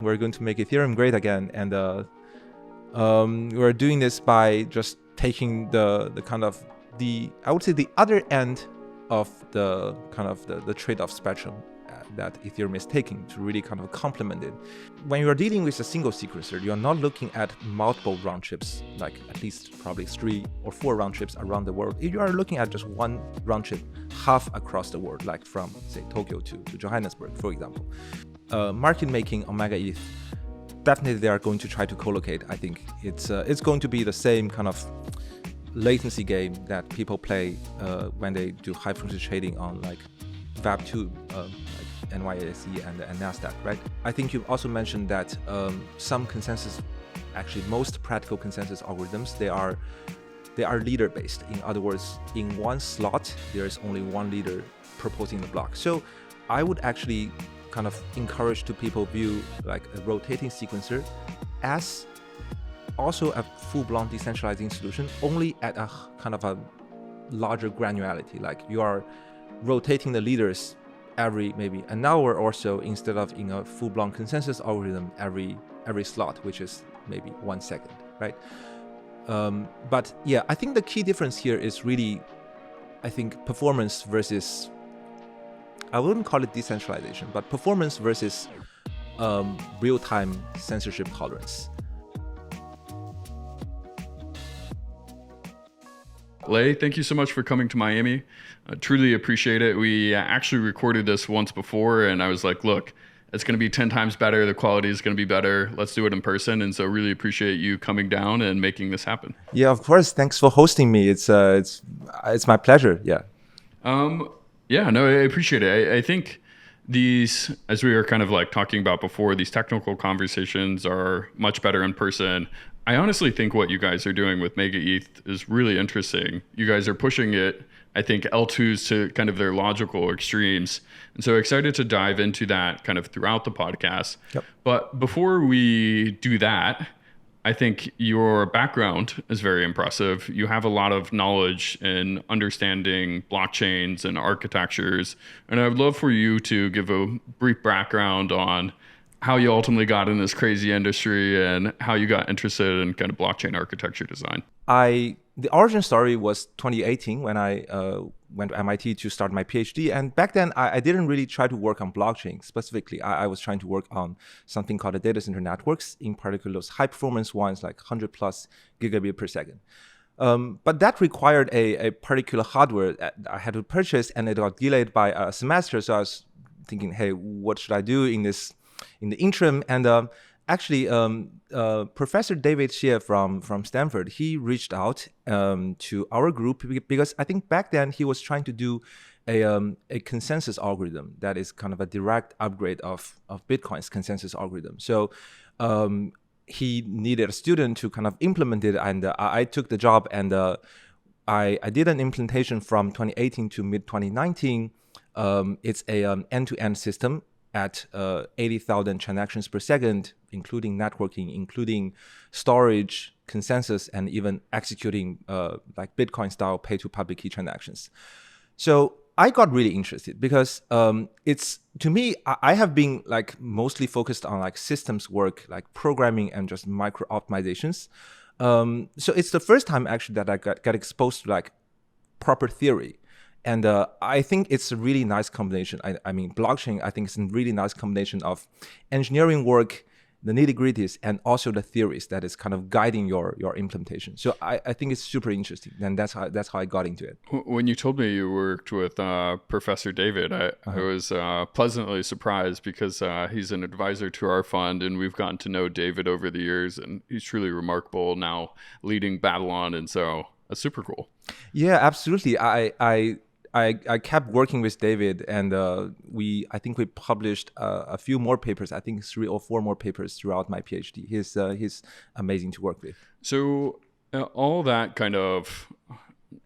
We're going to make Ethereum great again, and we're doing this by just taking the kind of I would say the other end of the kind of the trade-off spectrum that Ethereum is taking to really kind of complement it. When you are dealing with a single sequencer, you're not looking at multiple round trips, like at least probably 3 or 4 round trips around the world. If you are looking at just one round trip half across the world, like from say Tokyo to Johannesburg, for example. Market making on MegaETH, definitely they are going to try to collocate. I think it's going to be the same kind of latency game that people play when they do high frequency trading on like Web2, like NYSE and NASDAQ, right? I think you've also mentioned that some consensus, actually most practical consensus algorithms, they are leader based. In other words, in one slot, there is only one leader proposing the block. So I would actually kind of encourage to people view like a rotating sequencer as also a full-blown decentralizing solution, only at a kind of a larger granularity. Like you are rotating the leaders every maybe an hour or so, instead of in a full-blown consensus algorithm every slot, which is maybe 1 second, right? But yeah, I think the key difference here is really, I think, performance versus, I wouldn't call it decentralization, but performance versus real-time censorship tolerance. Lei, thank you so much for coming to Miami. I truly appreciate it. We actually recorded this once before, and I was like, look, it's going to be 10 times better. The quality is going to be better. Let's do it in person. And so really appreciate you coming down and making this happen. Yeah, of course. Thanks for hosting me. It's my pleasure. Yeah. Yeah, no, I appreciate it. I think these, as we were kind of like talking about before, these technical conversations are much better in person. I honestly think what you guys are doing with MegaETH is really interesting. You guys are pushing it, I think, L2s to kind of their logical extremes. And so excited to dive into that kind of throughout the podcast. Yep. But before we do that, I think your background is very impressive. You have a lot of knowledge in understanding blockchains and architectures. And I would love for you to give a brief background on how you ultimately got in this crazy industry and how you got interested in kind of blockchain architecture design. The origin story was 2018 when I went to MIT to start my PhD. And back then, I didn't really try to work on blockchain specifically. I was trying to work on something called the data center networks, in particular those high performance ones like 100 plus gigabit per second. But that required a particular hardware that I had to purchase, and it got delayed by a semester. So I was thinking, hey, what should I do in the interim? And actually, Professor David Xie from Stanford, he reached out to our group because I think back then he was trying to do a consensus algorithm that is kind of a direct upgrade of Bitcoin's consensus algorithm. So he needed a student to kind of implement it, and I took the job, and I did an implementation from 2018 to mid 2019. It's a end-to-end system at 80,000 transactions per second, including networking, including storage, consensus, and even executing like Bitcoin-style pay-to-public key transactions. So I got really interested because it's, to me, I have been like mostly focused on like systems work, like programming and just micro optimizations. So it's the first time actually that I got exposed to like proper theory. And I think it's a really nice combination. I mean, blockchain, I think it's a really nice combination of engineering work, the nitty-gritties, and also the theories that is kind of guiding your implementation. So I think it's super interesting, and that's how I got into it. When you told me you worked with Professor David, I was pleasantly surprised because he's an advisor to our fund, and we've gotten to know David over the years, and he's truly remarkable now leading Babylon, and so that's super cool. Yeah, absolutely. I kept working with David, and I think we published a few more papers. I think 3 or 4 more papers throughout my PhD. He's amazing to work with. So all that kind of,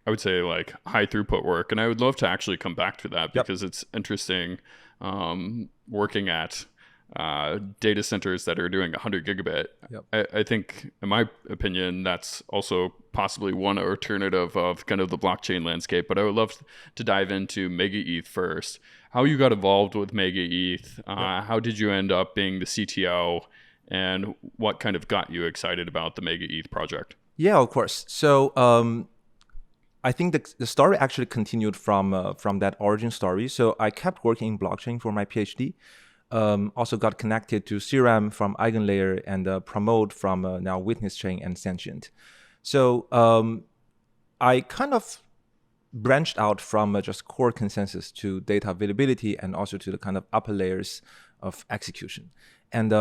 I would say, like high throughput work, and I would love to actually come back to that because it's interesting working at data centers that are doing 100 gigabit. I think, in my opinion, that's also possibly one alternative of kind of the blockchain landscape, but I would love to dive into MegaETH first. How you got involved with MegaETH, how did you end up being the CTO, and what kind of got you excited about the MegaETH project? Yeah, of course. So I think the story actually continued from that origin story. So I kept working in blockchain for my PhD. Also got connected to Serum from Eigenlayer and Promote from now Witness Chain and Sentient. So I kind of branched out from just core consensus to data availability and also to the kind of upper layers of execution. And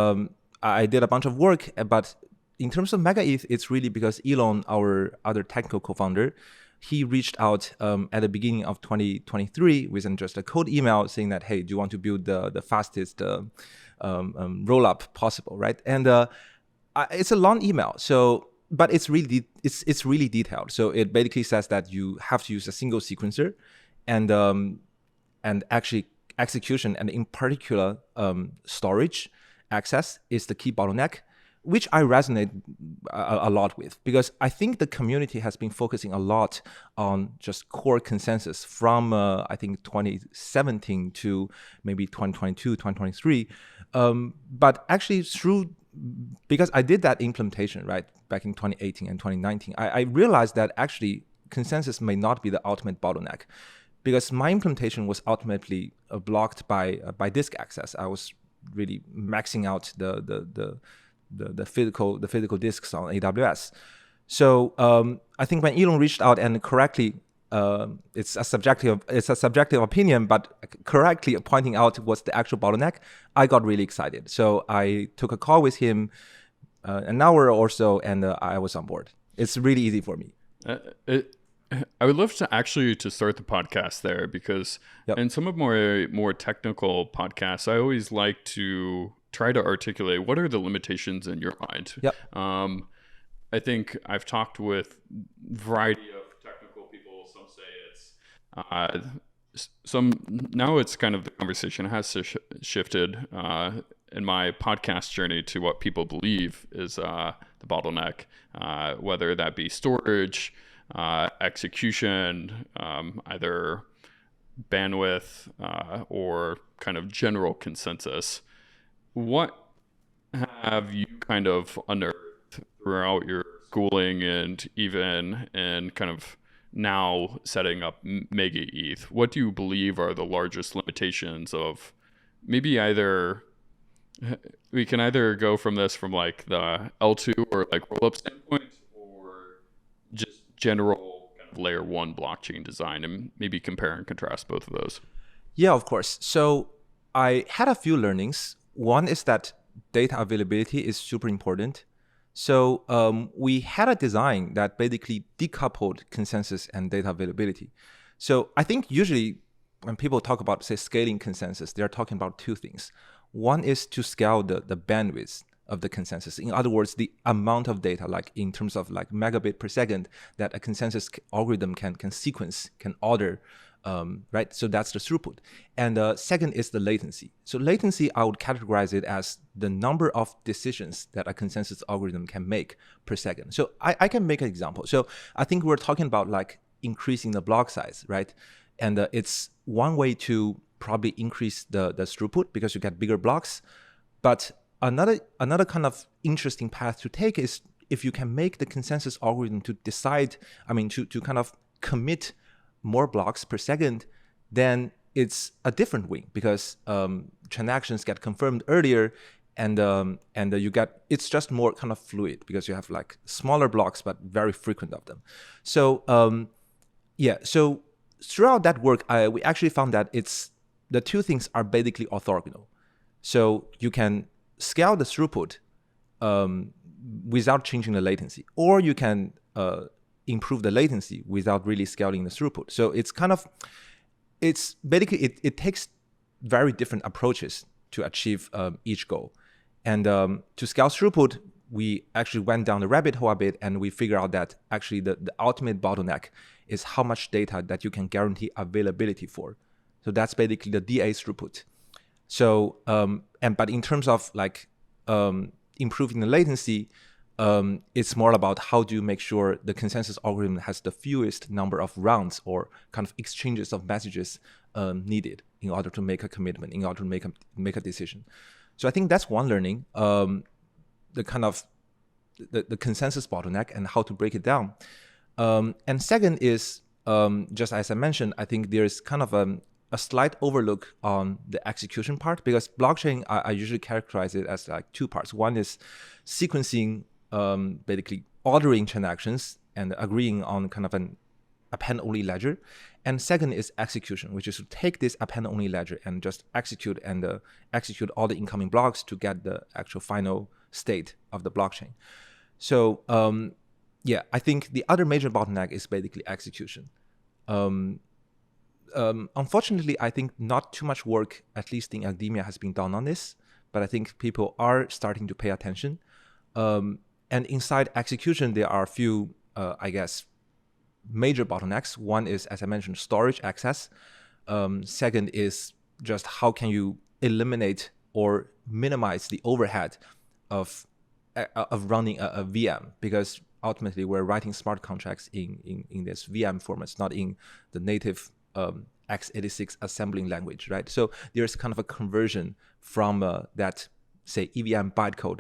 I did a bunch of work, but in terms of MegaETH, it's really because Elon, our other technical co-founder, he reached out at the beginning of 2023 with just a cold email saying that, hey, do you want to build the fastest roll-up possible, right? And it's a long email, so but it's really detailed. So it basically says that you have to use a single sequencer, and actually execution, and in particular storage access is the key bottleneck, which I resonate a lot with, because I think the community has been focusing a lot on just core consensus from I think 2017 to maybe 2022, 2023. But actually because I did that implementation, right, back in 2018 and 2019, I realized that actually consensus may not be the ultimate bottleneck, because my implementation was ultimately blocked by disk access. I was really maxing out the physical disks on AWS. So I think when Elon reached out and correctly, it's a subjective opinion, but correctly pointing out what's the actual bottleneck, I got really excited. So I took a call with him an hour or so, and I was on board. It's really easy for me. I would love to start the podcast there, because in some of more technical podcasts, I always like to try to articulate what are the limitations in your mind. I think I've talked with a variety of technical people. Some say it's now it's kind of, the conversation has shifted in my podcast journey to what people believe is the bottleneck, whether that be storage, execution, either bandwidth, or kind of general consensus. What have you kind of unearthed throughout your schooling and even in kind of now setting up MegaETH? What do you believe are the largest limitations of maybe we can either go from this from like the L2 or like roll-up standpoint, or just general kind of layer one blockchain design, and maybe compare and contrast both of those? Yeah, of course. So I had a few learnings. One is that data availability is super important. So we had a design that basically decoupled consensus and data availability. So I think usually when people talk about, say, scaling consensus, they're talking about two things. One is to scale the bandwidth of the consensus. In other words, the amount of data, like in terms of like megabit per second, that a consensus algorithm can sequence, can order, right? So that's the throughput. And second is the latency. So latency, I would categorize it as the number of decisions that a consensus algorithm can make per second. So I can make an example. So I think we're talking about like increasing the block size, right? And it's one way to probably increase the throughput because you get bigger blocks. But another kind of interesting path to take is if you can make the consensus algorithm to decide, to kind of commit more blocks per second, then it's a different wing because transactions get confirmed earlier, and you get, it's just more kind of fluid because you have like smaller blocks but very frequent of them. So so throughout that work, we actually found that the two things are basically orthogonal. So you can scale the throughput without changing the latency, or you can improve the latency without really scaling the throughput. So it's basically, it takes very different approaches to achieve each goal. And to scale throughput, we actually went down the rabbit hole a bit, and we figured out that actually the ultimate bottleneck is how much data that you can guarantee availability for. So that's basically the DA throughput. So but in terms of like improving the latency, it's more about how do you make sure the consensus algorithm has the fewest number of rounds or kind of exchanges of messages needed in order to make a commitment, in order to make a decision. So I think that's one learning, the kind of the consensus bottleneck and how to break it down. And second is, just as I mentioned, I think there's kind of a slight overlook on the execution part, because blockchain, I usually characterize it as like two parts. One is sequencing, basically ordering transactions and agreeing on kind of an append-only ledger. And second is execution, which is to take this append-only ledger and just execute all the incoming blocks to get the actual final state of the blockchain. So yeah, I think the other major bottleneck is basically execution. Unfortunately, I think not too much work, at least in academia, has been done on this, but I think people are starting to pay attention. And inside execution, there are a few, I guess, major bottlenecks. One is, as I mentioned, storage access. Second is just how can you eliminate or minimize the overhead of running a VM, because ultimately we're writing smart contracts in this VM format, not in the native x86 assembling language, right? So there's kind of a conversion from that, say, EVM bytecode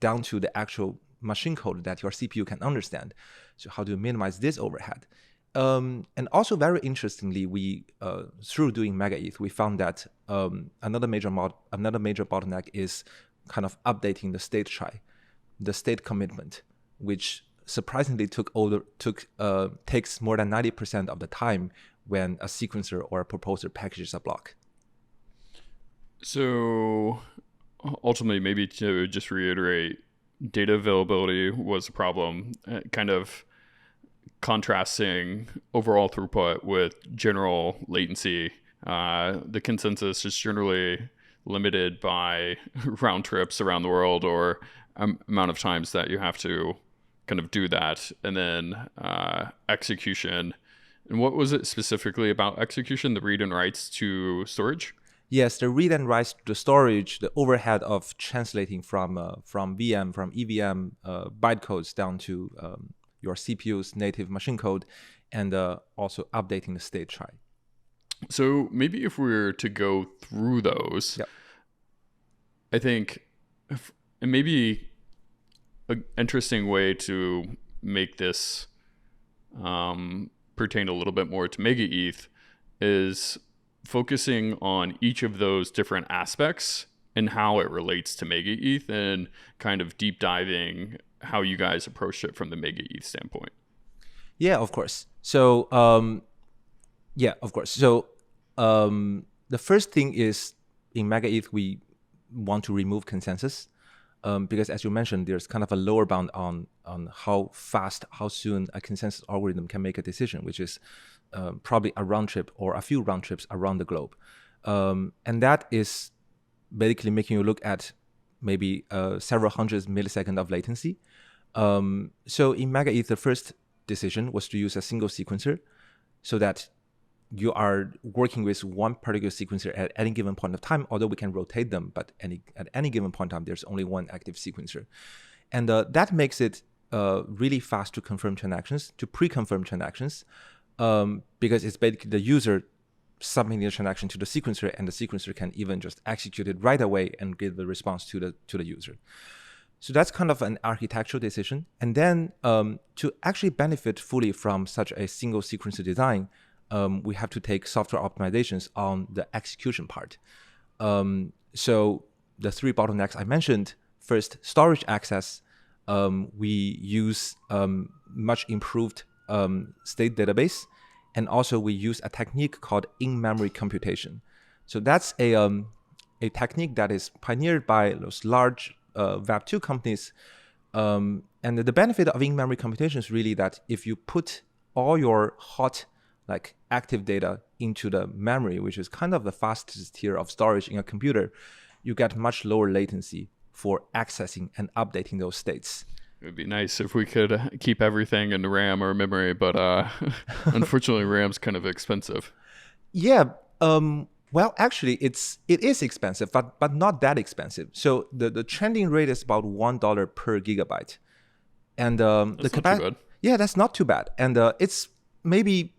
down to the actual machine code that your CPU can understand. So how do you minimize this overhead? And also, very interestingly, we through doing MegaETH, we found that another major bottleneck is kind of updating the state trie, the state commitment, which surprisingly takes more than 90% of the time when a sequencer or a proposer packages a block. So ultimately, maybe to just reiterate, data availability was a problem, kind of contrasting overall throughput with general latency. The consensus is generally limited by round trips around the world or amount of times that you have to kind of do that. And then execution. And what was it specifically about execution, the read and writes to storage? Yes, the read and writes to the storage, the overhead of translating from VM, from EVM bytecodes down to your CPU's native machine code, and also updating the state trie. So maybe if we were to go through those, Yep. I think, and maybe an interesting way to make this pertain a little bit more to MegaETH is focusing on each of those different aspects and how it relates to MegaETH, and kind of deep diving how you guys approach it from the MegaETH standpoint. Yeah, of course. So the first thing is, in MegaETH, we want to remove consensus, because as you mentioned, there's kind of a lower bound on how soon a consensus algorithm can make a decision, which is probably a round trip or a few round trips around the globe. And that is basically making you look at maybe several hundred milliseconds of latency. So in MegaETH, the first decision was to use a single sequencer, so that you are working with one particular sequencer at any given point of time, although we can rotate them, but at any given point in time, there's only one active sequencer. And that makes it really fast to confirm transactions, to pre-confirm transactions, because it's basically the user submitting the transaction to the sequencer, and the sequencer can even just execute it right away and give the response to the user. So that's kind of an architectural decision. And then to actually benefit fully from such a single sequencer design, we have to take software optimizations on the execution part. So the three bottlenecks I mentioned: first, storage access. We use much improved state database, and also we use a technique called in-memory computation. So that's a technique that is pioneered by those large Web2 companies. And the benefit of in-memory computation is really that if you put all your hot, like active data into the memory, which is kind of the fastest tier of storage in a computer, you get much lower latency for accessing and updating those states. It would be nice if we could keep everything in RAM or memory, but unfortunately, RAM's kind of expensive. Yeah, Well, actually, it is expensive, but not that expensive. So the trending rate is about $1 per gigabyte, and the That's not too capacity. bad. Yeah, that's not too bad, and it's maybe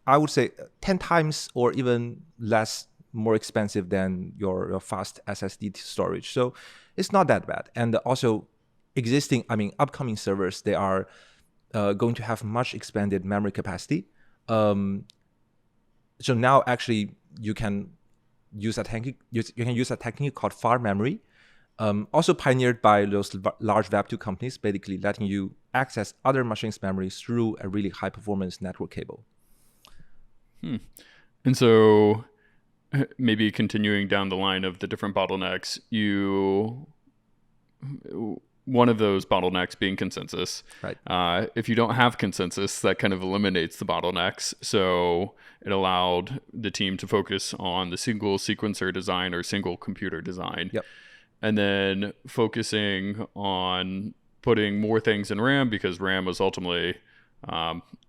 I would say 10 times or even less more expensive than your fast SSD storage. So it's not that bad, and also upcoming servers, they are going to have much expanded memory capacity. Um, so now actually you can use a technique. You can use a technique called far memory, also pioneered by those large Web2 companies, basically letting you access other machines' memories through a really high performance network cable. And so maybe continuing down the line of the different bottlenecks, one of those bottlenecks being consensus. Right. If you don't have consensus, that kind of eliminates the bottlenecks. So it allowed the team to focus on the single sequencer design or single computer design. Yep. And then focusing on putting more things in RAM, because RAM was ultimately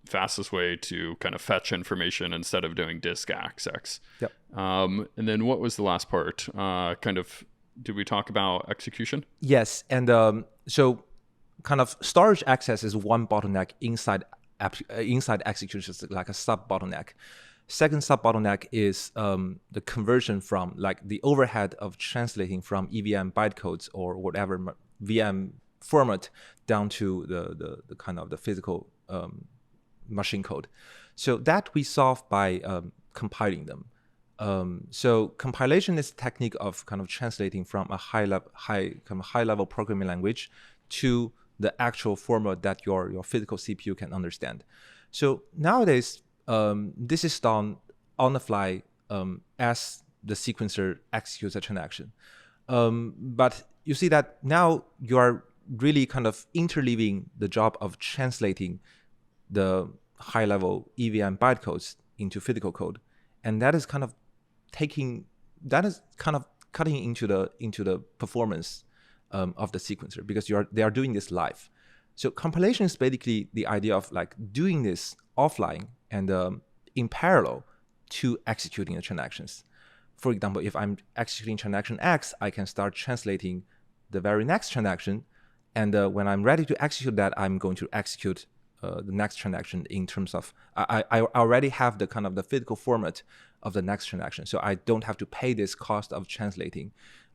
fastest way to kind of fetch information instead of doing disk access. Yep. And then what was the last part? Did we talk about execution? Yes, and so kind of storage access is one bottleneck inside execution, like a sub bottleneck. Second sub bottleneck is the conversion from like the overhead of translating from EVM bytecodes or whatever VM format down to the kind of the physical machine code. So that we solve by compiling them. So compilation is a technique of kind of translating from a high level programming language to the actual format that your physical CPU can understand. So nowadays, this is done on the fly as the sequencer executes a transaction. But you see that now you are really kind of interleaving the job of translating the high level EVM bytecodes into physical code, and that is kind of cutting into the performance of the sequencer, because they are doing this live. So compilation is basically the idea of like doing this offline and in parallel to executing the transactions. For example, if I'm executing transaction X, I can start translating the very next transaction, and when I'm ready to execute that, I'm going to execute the next transaction in terms of I already have the kind of the physical format of the next transaction, so I don't have to pay this cost of translating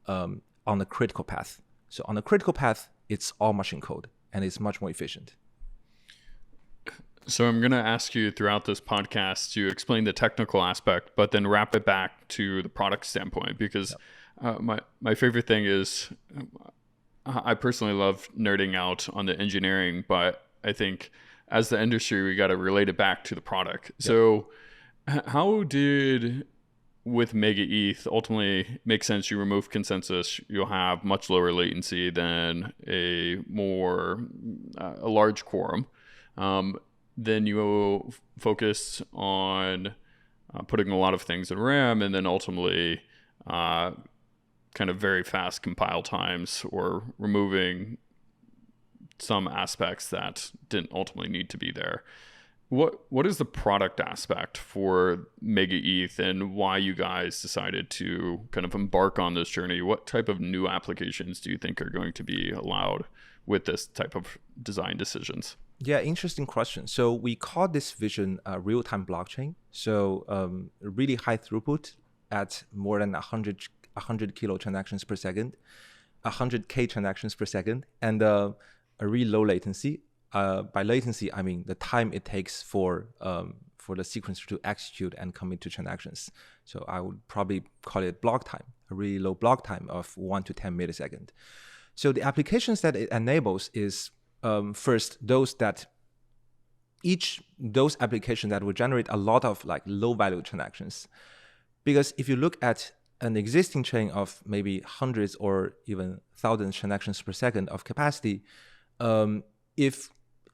on the critical path. So on the critical path, it's all machine code, and it's much more efficient. So I'm going to ask you throughout this podcast to explain the technical aspect, but then wrap it back to the product standpoint, because my favorite thing is I personally love nerding out on the engineering, but I think as the industry, we got to relate it back to the product. Yep. So how did, with MegaETH, ultimately make sense? You remove consensus, you'll have much lower latency than a large quorum. Then you will focus on putting a lot of things in RAM, and then ultimately kind of very fast compile times, or removing some aspects that didn't ultimately need to be there. What is the product aspect for MegaETH, and why you guys decided to kind of embark on this journey? What type of new applications do you think are going to be allowed with this type of design decisions? Yeah, interesting question. So we call this vision a real-time blockchain. So really high throughput at more than 100 kilo transactions per second, 100K transactions per second, and a really low latency. By latency, I mean the time it takes for the sequencer to execute and commit to transactions. So I would probably call it block time, a really low block time of 1 to 10 milliseconds. So the applications that it enables is first those applications that will generate a lot of like low value transactions. Because if you look at an existing chain of maybe hundreds or even thousands transactions per second of capacity, if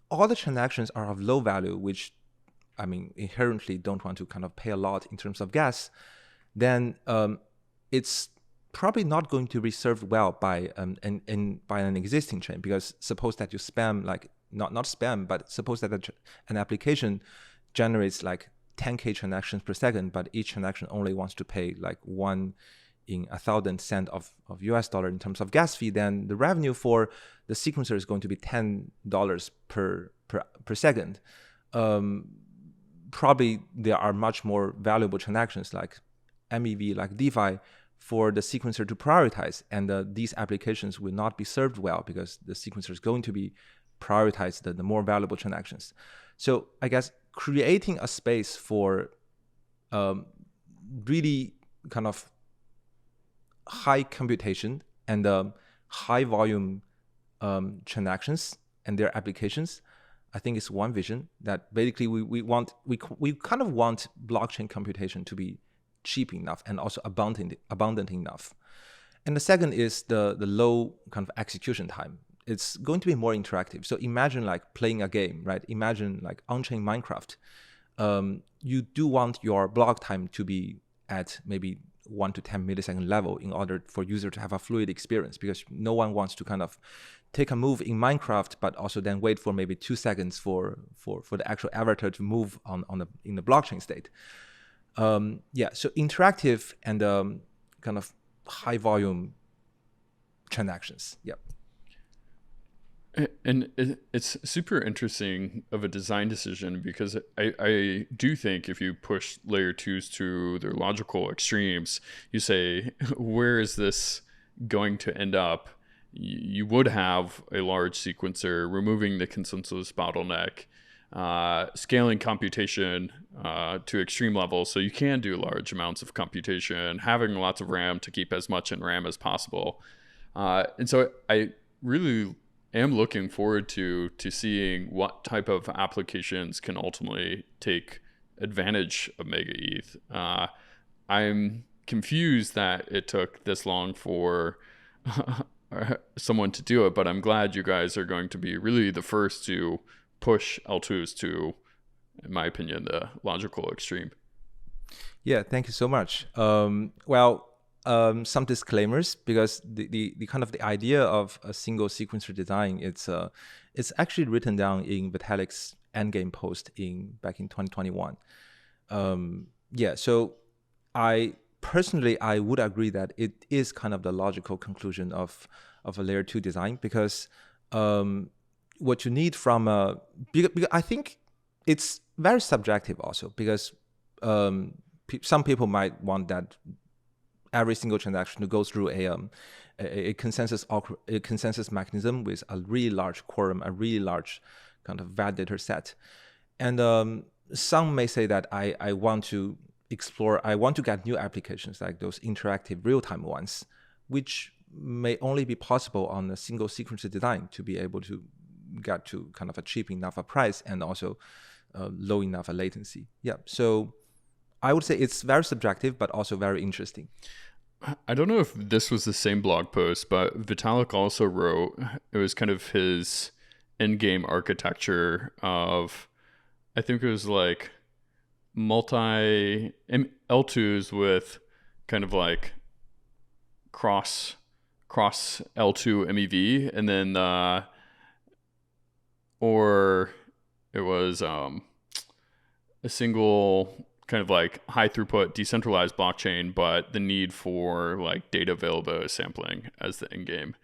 all the transactions are of low value, which I mean inherently don't want to kind of pay a lot in terms of gas, then it's probably not going to be served well by an existing chain. Because suppose that you spam, like not spam, but suppose that an application generates like 10K transactions per second, but each transaction only wants to pay like 1 in 1,000 cents of US dollar in terms of gas fee, then the revenue for the sequencer is going to be $10 per second. Probably there are much more valuable transactions like MEV, like DeFi, for the sequencer to prioritize, and these applications will not be served well because the sequencer is going to be prioritize the more valuable transactions. So I guess creating a space for really kind of high computation and high volume transactions and their applications, I think is one vision that basically we kind of want blockchain computation to be cheap enough and also abundant enough. And the second is the low kind of execution time. It's going to be more interactive. So imagine like playing a game, right? Imagine like on-chain Minecraft. You do want your block time to be at maybe 1 to 10 millisecond level in order for user to have a fluid experience, because no one wants to kind of take a move in Minecraft, but also then wait for maybe 2 seconds for the actual avatar to move in the blockchain state. So interactive and kind of high volume transactions. Yep. And it's super interesting of a design decision, because I do think if you push layer 2s to their logical extremes, you say, where is this going to end up? You would have a large sequencer, removing the consensus bottleneck, scaling computation to extreme levels so you can do large amounts of computation, having lots of RAM to keep as much in RAM as possible. And so I really am looking forward to seeing what type of applications can ultimately take advantage of MegaETH. I'm confused that it took this long for someone to do it, but I'm glad you guys are going to be really the first to push L2s to, in my opinion, the logical extreme. Yeah, thank you so much. Some disclaimers, because the kind of the idea of a single sequencer design, it's actually written down in Vitalik's endgame post back in 2021. So I personally would agree that it is kind of the logical conclusion of a layer 2 design, because what you need from because I think it's very subjective also, because some people might want that every single transaction to go through a consensus mechanism with a really large quorum, a really large kind of validator set. And some may say that I want to explore, I want to get new applications like those interactive real-time ones, which may only be possible on a single sequencer design to be able to get to kind of a cheap enough a price and also low enough a latency. Yeah, so I would say it's very subjective, but also very interesting. I don't know if this was the same blog post, but Vitalik also wrote, it was kind of his endgame architecture of, I think it was like multi L2s with kind of like cross L2 MEV, and then or it was a single kind of like high throughput decentralized blockchain, but the need for like data availability sampling as the end game.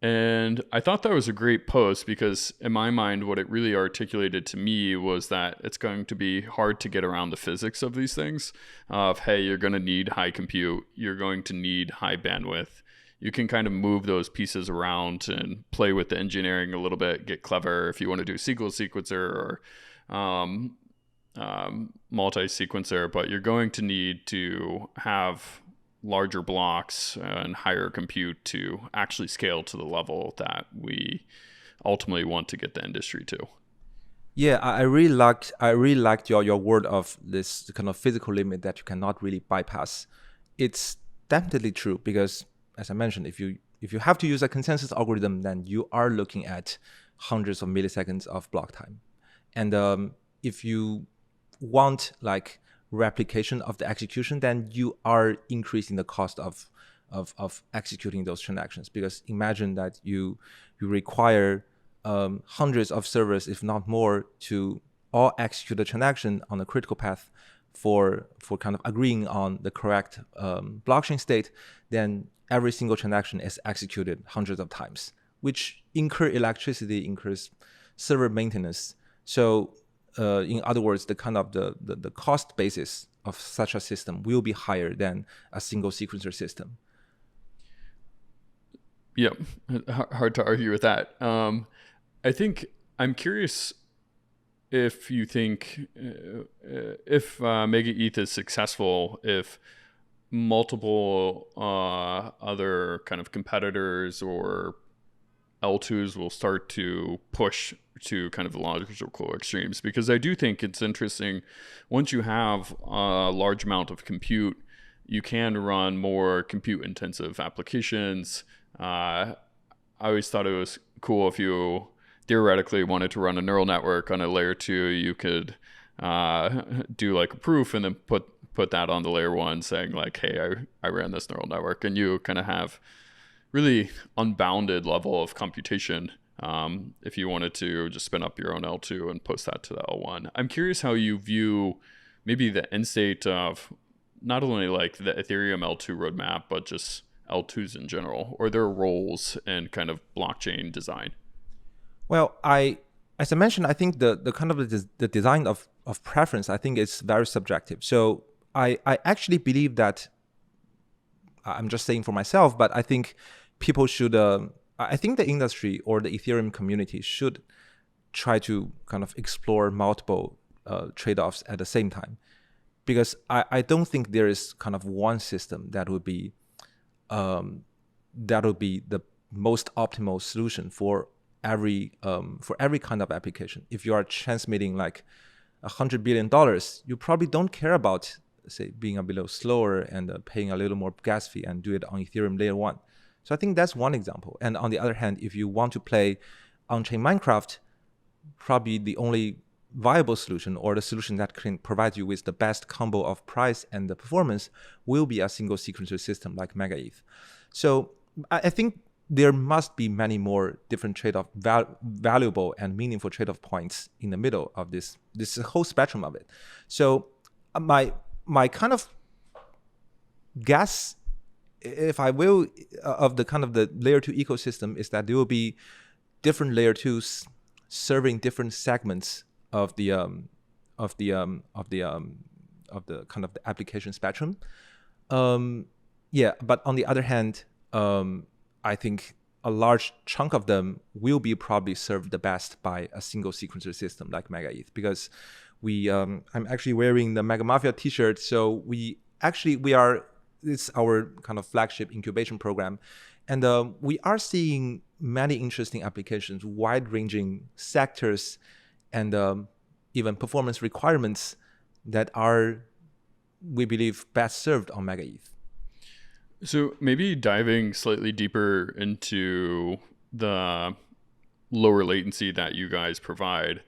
And I thought that was a great post, because in my mind, what it really articulated to me was that it's going to be hard to get around the physics of these things of, hey, you're going to need high compute, you're going to need high bandwidth. You can kind of move those pieces around and play with the engineering a little bit, get clever if you want to do sequencer or multi-sequencer, but you're going to need to have larger blocks and higher compute to actually scale to the level that we ultimately want to get the industry to. Yeah, I really liked your word of this kind of physical limit that you cannot really bypass. It's definitely true, because as I mentioned, if you have to use a consensus algorithm, then you are looking at hundreds of milliseconds of block time. And if you want like replication of the execution, then you are increasing the cost of executing those transactions, because imagine that you require hundreds of servers, if not more, to all execute the transaction on the critical path for kind of agreeing on the correct blockchain state, then every single transaction is executed hundreds of times, which incur electricity, incurs server maintenance. So in other words, the kind of the cost basis of such a system will be higher than a single sequencer system. Yep, hard to argue with that. I think I'm curious if you think if MegaETH is successful, if multiple other kind of competitors or L2s will start to push to kind of logical extremes, because I do think it's interesting. Once you have a large amount of compute, you can run more compute intensive applications. I always thought it was cool if you theoretically wanted to run a neural network on a layer 2, you could do like a proof and then put that on the layer 1 saying like, hey, I ran this neural network, and you kind of have really unbounded level of computation if you wanted to just spin up your own L2 and post that to the L1. I'm curious how you view maybe the end state of not only like the Ethereum L2 roadmap, but just L2s in general, or their roles in kind of blockchain design. Well, as I mentioned, I think the kind of the design of preference, I think is very subjective. So I actually believe that, I'm just saying for myself, but I think people should, I think the industry or the Ethereum community should try to kind of explore multiple trade-offs at the same time. Because I don't think there is kind of one system that would be the most optimal solution for every kind of application. If you are transmitting like $100 billion, you probably don't care about, say, being a little slower and paying a little more gas fee and do it on Ethereum layer 1. So I think that's one example. And on the other hand, if you want to play on-chain Minecraft, probably the only viable solution, or the solution that can provide you with the best combo of price and the performance, will be a single sequencer system like MegaETH. So I think there must be many more different trade-off, valuable and meaningful trade-off points in the middle of this whole spectrum of it. So my kind of guess, if I will, of the kind of the layer 2 ecosystem is that there will be different layer 2s serving different segments of the kind of the application spectrum. But on the other hand, I think a large chunk of them will be probably served the best by a single sequencer system like MegaETH, because I'm actually wearing the Mega Mafia t-shirt. So it's our kind of flagship incubation program. And we are seeing many interesting applications, wide-ranging sectors, and even performance requirements that are, we believe, best served on MegaETH. So maybe diving slightly deeper into the lower latency that you guys provide.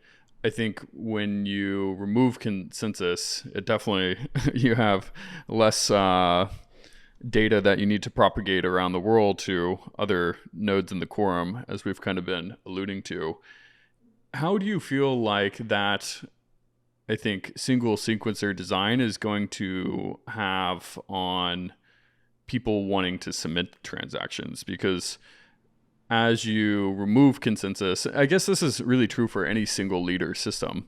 I think when you remove consensus, it definitely, you have less data that you need to propagate around the world to other nodes in the quorum, as we've kind of been alluding to. How do you feel like that, I think, single sequencer design is going to have on people wanting to submit transactions? Because as you remove consensus, I guess this is really true for any single leader system,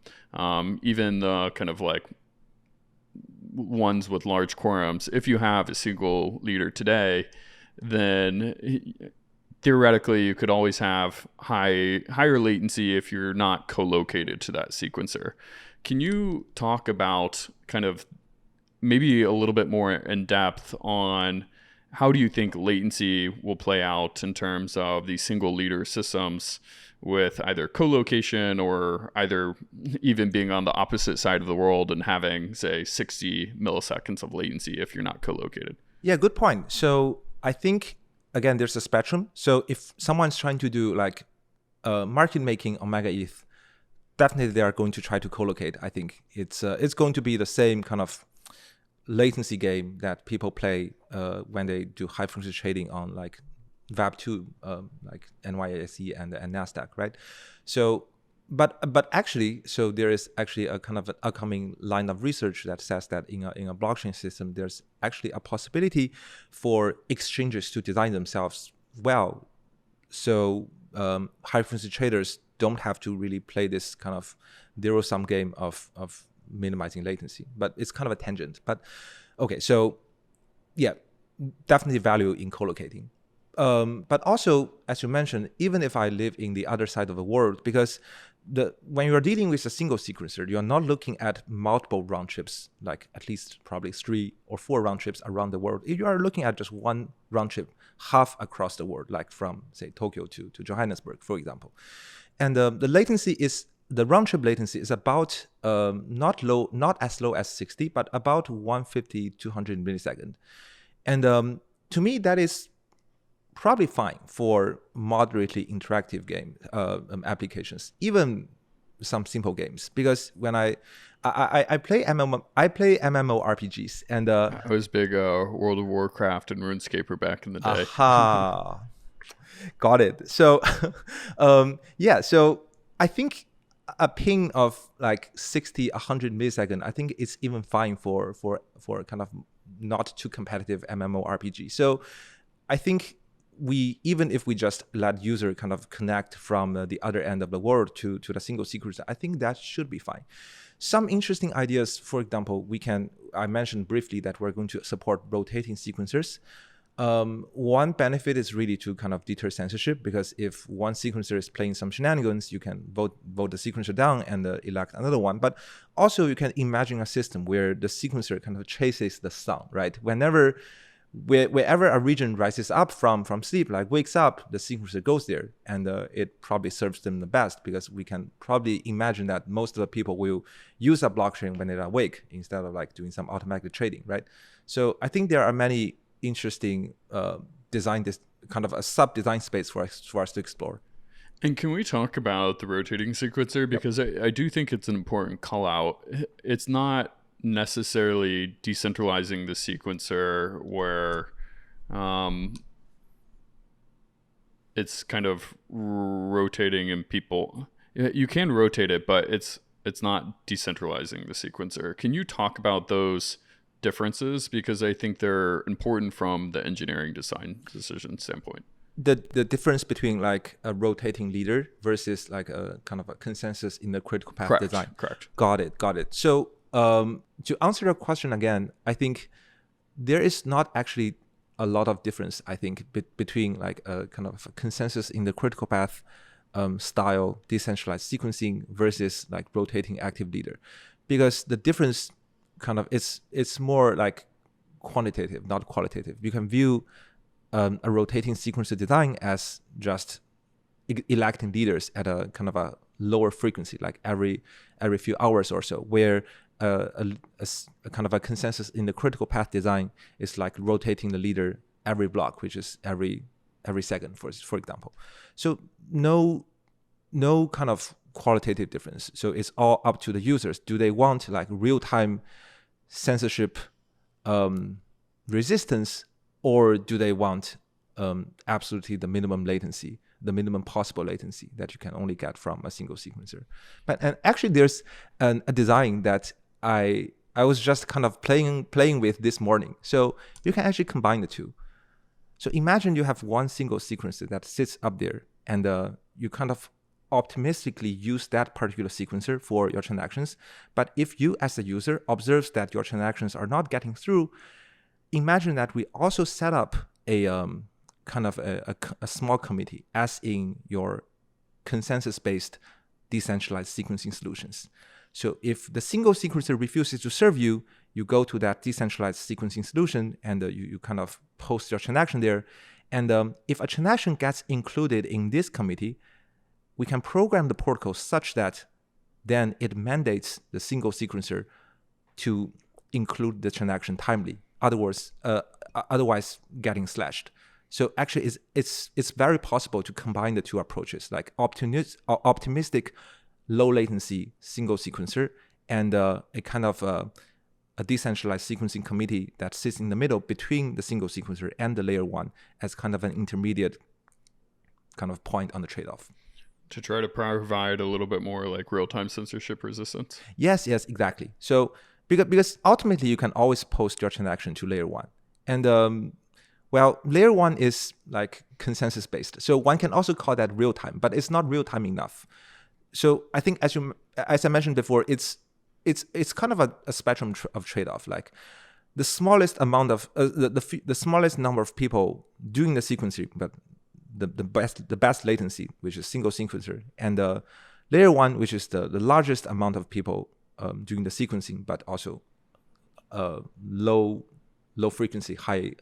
even the kind of like ones with large quorums. If you have a single leader today, then theoretically you could always have higher latency if you're not co-located to that sequencer. Can you talk about kind of maybe a little bit more in depth on how do you think latency will play out in terms of these single leader systems with either co-location or either even being on the opposite side of the world and having, say, 60 milliseconds of latency if you're not co-located? Yeah, good point. So I think, again, there's a spectrum. So if someone's trying to do like market making on MegaETH, definitely they are going to try to co-locate. I think it's going to be the same kind of latency game that people play when they do high frequency trading on like VAB2, like NYSE and NASDAQ, right? So but actually, so there is actually a kind of an upcoming line of research that says that in a blockchain system, there's actually a possibility for exchanges to design themselves well. So high frequency traders don't have to really play this kind of zero-sum game of minimizing latency. But it's kind of a tangent. But okay, so yeah, definitely value in co-locating. But also, as you mentioned, even if I live in the other side of the world, because when you're dealing with a single sequencer, you're not looking at multiple round trips, like at least probably 3 or 4 round trips around the world. You are looking at just one round trip, half across the world, like from, say, Tokyo to Johannesburg, for example. And the round trip latency is about not as low as 60, but about 150, 200 millisecond. And to me, that is probably fine for moderately interactive game applications, even some simple games. Because when I play MMORPGs, and I was big World of Warcraft and RuneScaper back in the day. Aha, got it. So, yeah. So I think a ping of like 60, 100 millisecond, I think it's even fine for kind of not too competitive MMORPG. So I think even if we just let user kind of connect from the other end of the world to the single sequencer, I think that should be fine. Some interesting ideas, for example, I mentioned briefly that we're going to support rotating sequencers. One benefit is really to kind of deter censorship, because if one sequencer is playing some shenanigans, you can vote the sequencer down and elect another one. But also you can imagine a system where the sequencer kind of chases the sun, right? Wherever a region rises up from sleep, like wakes up, the sequencer goes there, and it probably serves them the best, because we can probably imagine that most of the people will use a blockchain when they're awake instead of like doing some automatic trading, right? So I think there are many interesting this kind of a sub-design space for us to explore. And can we talk about the rotating sequencer? Because I do think it's an important call out. It's not necessarily decentralizing the sequencer where it's kind of rotating and people, you can rotate it, but it's not decentralizing the sequencer. Can you talk about those differences? Because I think they're important from the engineering design decision standpoint. The difference between like a rotating leader versus like a kind of a consensus in the critical path design. Correct. Got it. So to answer your question again, I think there is not actually a lot of difference, I think, between like a kind of a consensus in the critical path style decentralized sequencing versus like rotating active leader, because the difference kind of it's more like quantitative, not qualitative. You can view a rotating sequencer design as just electing leaders at a kind of a lower frequency, like every few hours or so, where a kind of a consensus in the critical path design is like rotating the leader every block, which is every second, for example. So no kind of qualitative difference. So it's all up to the users. Do they want like real-time censorship resistance, or do they want absolutely the minimum latency, the minimum possible latency that you can only get from a single sequencer? And actually there's a design that I was just kind of playing with this morning. So you can actually combine the two. So imagine you have one single sequencer that sits up there, and you kind of optimistically use that particular sequencer for your transactions. But if you as a user observes that your transactions are not getting through, imagine that we also set up a kind of a small committee, as in your consensus-based decentralized sequencing solutions. So if the single sequencer refuses to serve you, you go to that decentralized sequencing solution, and you kind of post your transaction there. And if a transaction gets included in this committee, we can program the protocol such that then it mandates the single sequencer to include the transaction timely. Otherwise getting slashed. So actually, it's very possible to combine the two approaches, like optimistic, low latency single sequencer, and a kind of a decentralized sequencing committee that sits in the middle between the single sequencer and the layer one, as kind of an intermediate kind of point on the trade-off. To try to provide a little bit more like real-time censorship resistance. Yes, exactly. So because ultimately you can always post your transaction to layer one. And well, layer one is like consensus based. So one can also call that real time, but it's not real time enough. So I think as I mentioned before, it's kind of a spectrum of trade-off. Like the smallest amount of the smallest number of people doing the sequencing, but the best latency, which is single sequencer, and layer one, which is the largest amount of people doing the sequencing, but also low frequency, high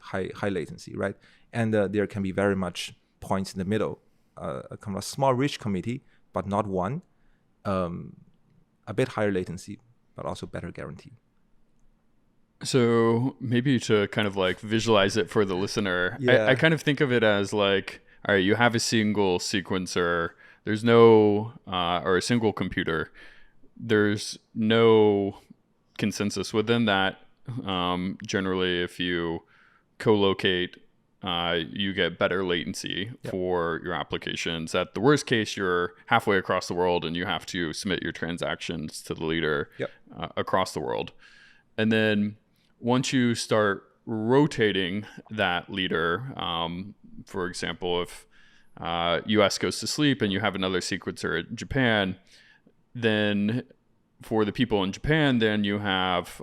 latency, right? And there can be very much points in the middle, a kind of small rich committee, but not one, a bit higher latency, but also better guarantee. So maybe to kind of like visualize it for the listener, Yeah. I kind of think of it as like, all right, you have a single sequencer, there's no, or a single computer, there's no consensus within that. Generally, if you co-locate, you get better latency for your applications. At the worst case, you're halfway across the world and you have to submit your transactions to the leader across the world. And then once you start rotating that leader, for example, if US goes to sleep and you have another sequencer in Japan, then for the people in Japan, then you have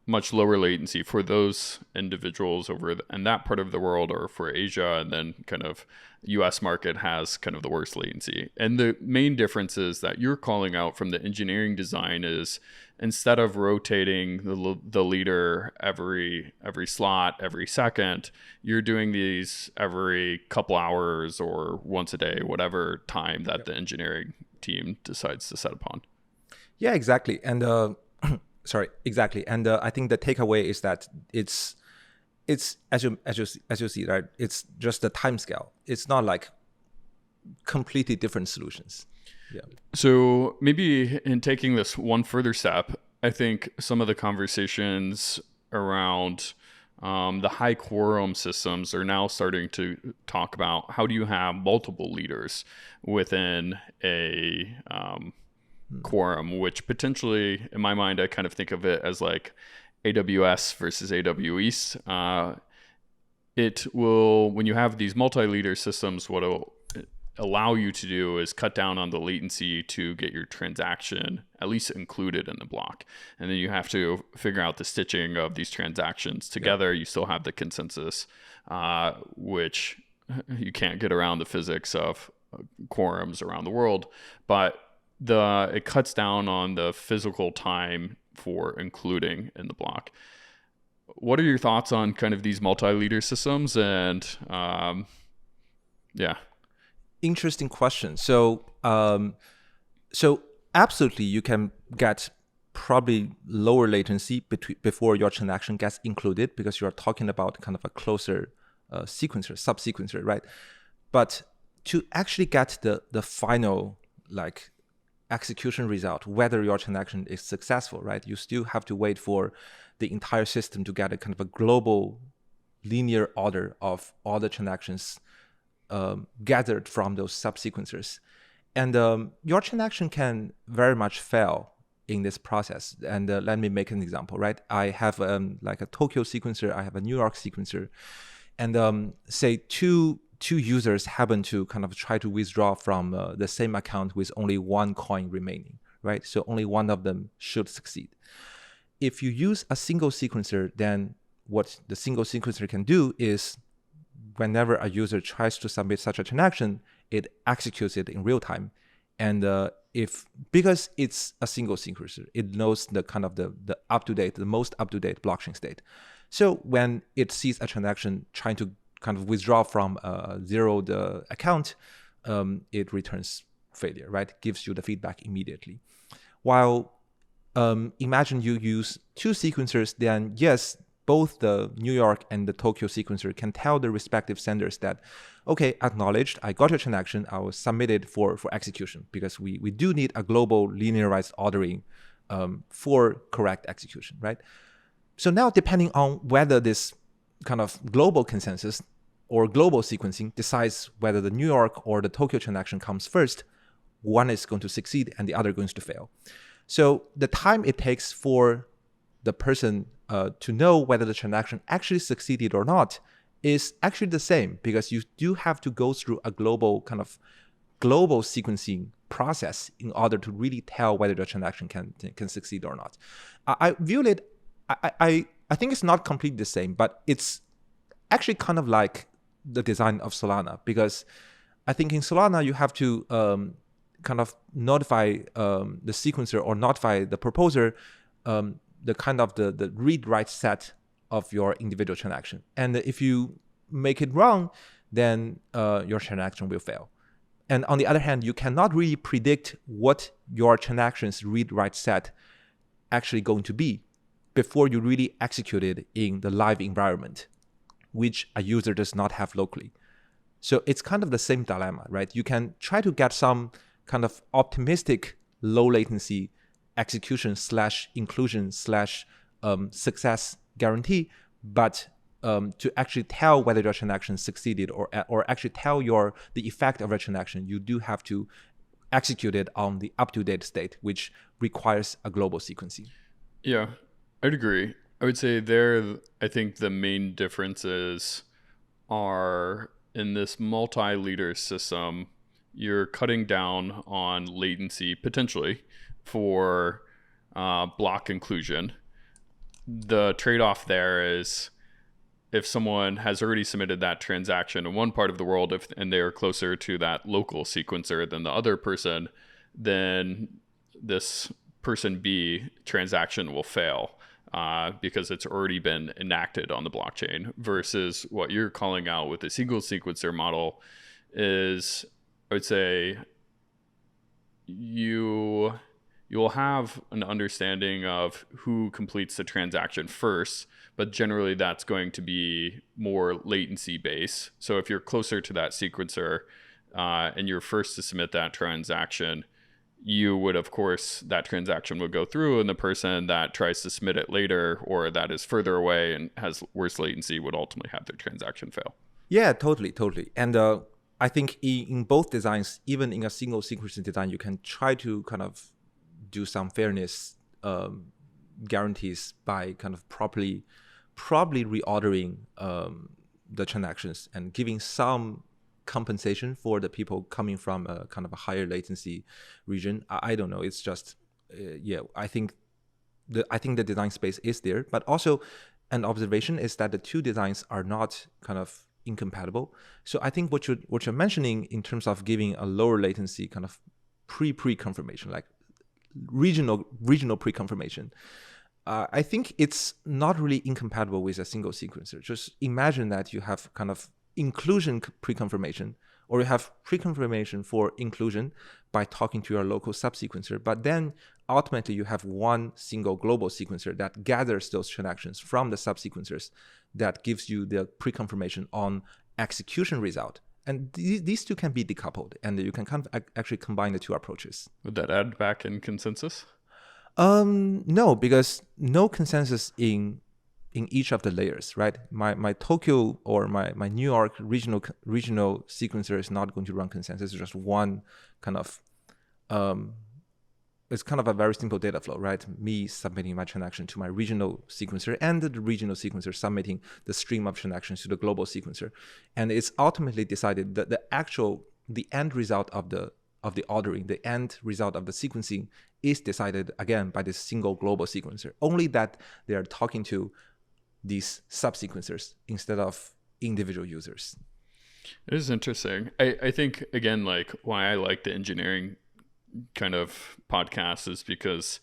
much lower latency for those individuals over in that part of the world, or for Asia, and then kind of US market has kind of the worst latency. And the main difference is that you're calling out from the engineering design is instead of rotating the leader every slot, every second, you're doing these every couple hours or once a day, whatever time that the engineering team decides to set upon. Yeah, exactly. And exactly. And I think the takeaway is that it's as you see, right? It's just the time scale. It's not like completely different solutions. Yeah. So maybe in taking this one further step, I think some of the conversations around the high quorum systems are now starting to talk about how do you have multiple leaders within a quorum, which potentially, in my mind, I kind of think of it as like AWS versus AWS. It will, when you have these multi-leader systems, what it'll allow you to do is cut down on the latency to get your transaction at least included in the block. And then you have to figure out the stitching of these transactions together. You still have the consensus, which you can't get around the physics of quorums around the world, but it cuts down on the physical time for including in the block. What are your thoughts on kind of these multi-leader systems? And Interesting question. So absolutely, you can get probably lower latency before your transaction gets included, because you are talking about kind of a closer sequencer, sub-sequencer, right? But to actually get the final like execution result, whether your transaction is successful, right? You still have to wait for the entire system to get a kind of a global linear order of all the transactions gathered from those sub-sequencers. And your transaction can very much fail in this process. And let me make an example, right? I have like a Tokyo sequencer, I have a New York sequencer, and say two users happen to kind of try to withdraw from the same account with only one coin remaining, right? So only one of them should succeed. If you use a single sequencer, then what the single sequencer can do is whenever a user tries to submit such a transaction, it executes it in real time. And because it's a single sequencer, it knows the kind of the up-to-date, the most up-to-date blockchain state. So when it sees a transaction trying to kind of withdraw from a zeroed account, it returns failure, right? Gives you the feedback immediately. While imagine you use two sequencers, then yes, both the New York and the Tokyo sequencer can tell the respective senders that, okay, acknowledged, I got your transaction, I will submit it for execution, because we do need a global linearized ordering for correct execution, right? So now, depending on whether this kind of global consensus or global sequencing decides whether the New York or the Tokyo transaction comes first, one is going to succeed and the other going to fail. So the time it takes for the person to know whether the transaction actually succeeded or not is actually the same, because you do have to go through a global sequencing process in order to really tell whether the transaction can succeed or not. I view it, I think it's not completely the same, but it's actually kind of like the design of Solana, because I think in Solana you have to kind of notify the sequencer or notify the proposer the kind of the read-write set of your individual transaction. And if you make it wrong, then your transaction will fail. And on the other hand, you cannot really predict what your transaction's read-write set actually going to be before you really execute it in the live environment, which a user does not have locally. So it's kind of the same dilemma, right? You can try to get some kind of optimistic low latency execution / inclusion / success guarantee, but to actually tell whether your transaction succeeded or actually tell the effect of a transaction, you do have to execute it on the up-to-date state, which requires a global sequencing. Yeah, I'd agree. I would say I think the main differences are in this multi-leader system, you're cutting down on latency potentially for block inclusion. The trade-off there is if someone has already submitted that transaction in one part of the world and they are closer to that local sequencer than the other person, then this person B transaction will fail because it's already been enacted on the blockchain, versus what you're calling out with the single sequencer model is, I would say, you'll have an understanding of who completes the transaction first, but generally that's going to be more latency based. So if you're closer to that sequencer and you're first to submit that transaction, you would, of course, that transaction would go through, and the person that tries to submit it later or that is further away and has worse latency would ultimately have their transaction fail. Yeah, totally. And I think in both designs, even in a single sequencing design, you can try to kind of do some fairness guarantees by kind of probably reordering the transactions and giving some compensation for the people coming from a kind of a higher latency region. I don't know. It's just I think the design space is there, but also an observation is that the two designs are not kind of incompatible. So I think what you're mentioning in terms of giving a lower latency kind of pre-confirmation, like regional pre-confirmation, I think it's not really incompatible with a single sequencer. Just imagine that you have kind of inclusion pre-confirmation, or you have pre-confirmation for inclusion by talking to your local sub-sequencer, but then ultimately you have one single global sequencer that gathers those transactions from the sub-sequencers that gives you the pre-confirmation on execution result. And these two can be decoupled, and you can kind of actually combine the two approaches. Would that add back in consensus? No, because no consensus in each of the layers, right? My Tokyo or my New York regional sequencer is not going to run consensus. It's just one kind of it's kind of a very simple data flow, right? Me submitting my transaction to my regional sequencer and the regional sequencer submitting the stream of transactions to the global sequencer. And it's ultimately decided that the end result of the ordering, the end result of the sequencing is decided again by this single global sequencer. Only that they are talking to these sub-sequencers instead of individual users. It is interesting. I think, again, like why I like the engineering kind of podcast is because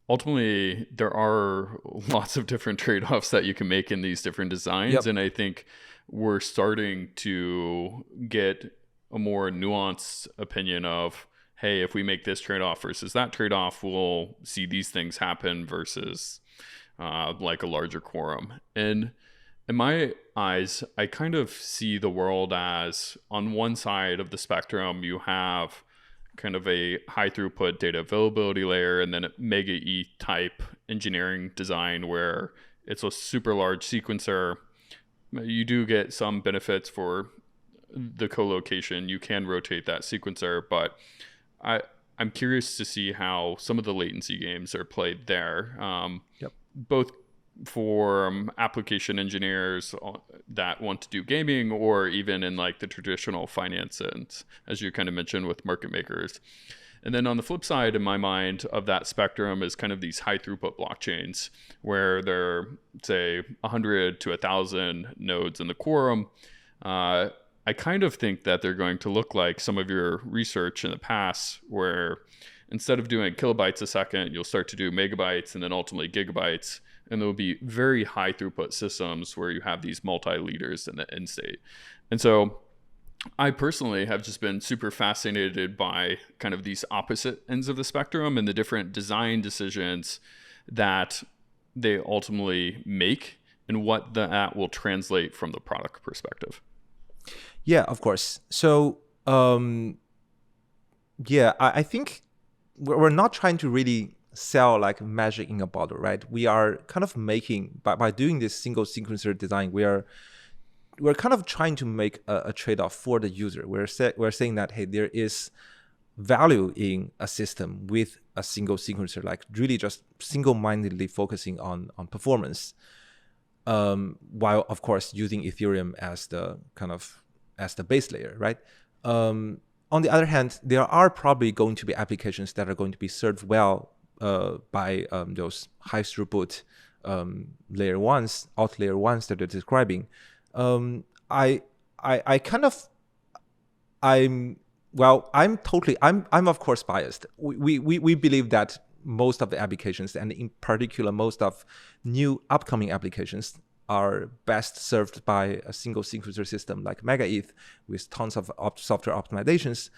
ultimately there are lots of different trade-offs that you can make in these different designs. Yep. And I think we're starting to get a more nuanced opinion of, hey, if we make this trade-off versus that trade-off, we'll see these things happen versus like a larger quorum. And in my eyes, I kind of see the world as on one side of the spectrum, you have kind of a high throughput data availability layer and then a MegaETH type engineering design where it's a super large sequencer. you do get some benefits for the co-location. You can rotate that sequencer, but I'm curious to see how some of the latency games are played there. Yep. Both for application engineers that want to do gaming, or even in like the traditional finance and, as you kind of mentioned, with market makers. And then on the flip side, in my mind, of that spectrum is kind of these high throughput blockchains where there are, say, 100 to 1,000 nodes in the quorum. I kind of think that they're going to look like some of your research in the past, where instead of doing kilobytes a second, you'll start to do megabytes and then ultimately gigabytes. And there will be very high throughput systems where you have these multi-liters in the end state. And so I personally have just been super fascinated by kind of these opposite ends of the spectrum and the different design decisions that they ultimately make and what that will translate from the product perspective. Yeah, of course. So, I think we're not trying to really sell like magic in a bottle, right? We are kind of making, by doing this single sequencer design, we're kind of trying to make a trade-off for the user. We're saying that, hey, there is value in a system with a single sequencer, like really just single-mindedly focusing on performance, while of course using Ethereum as the base layer, right? On the other hand, there are probably going to be applications that are going to be served well by those high throughput layer ones, out layer ones that you're describing. I'm of course biased. We believe that most of the applications, and in particular most of new upcoming applications, are best served by a single sequencer system like MegaETH with tons of software optimizations.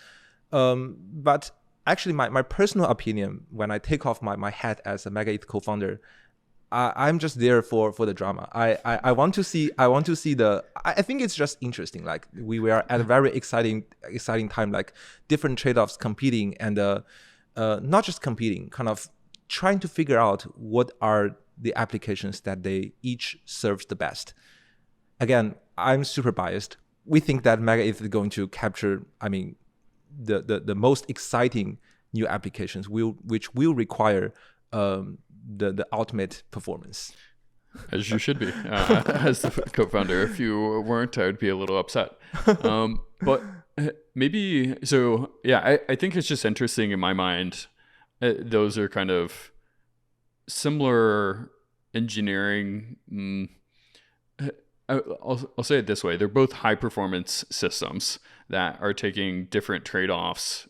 But actually, my personal opinion, when I take off my hat as a MegaETH co-founder, I'm just there for the drama. I want to see I think it's just interesting. Like we are at a very exciting time, like different trade-offs competing, and not just competing, kind of trying to figure out what are the applications that they each serves the best. Again, I'm super biased. We think that MegaETH is going to capture, the most exciting new applications which will require the ultimate performance. As you should be, as the co-founder. If you weren't, I would be a little upset. But maybe, so yeah, I think it's just interesting in my mind. Those are kind of similar engineering. I'll say it this way. They're both high performance systems that are taking different trade-offs.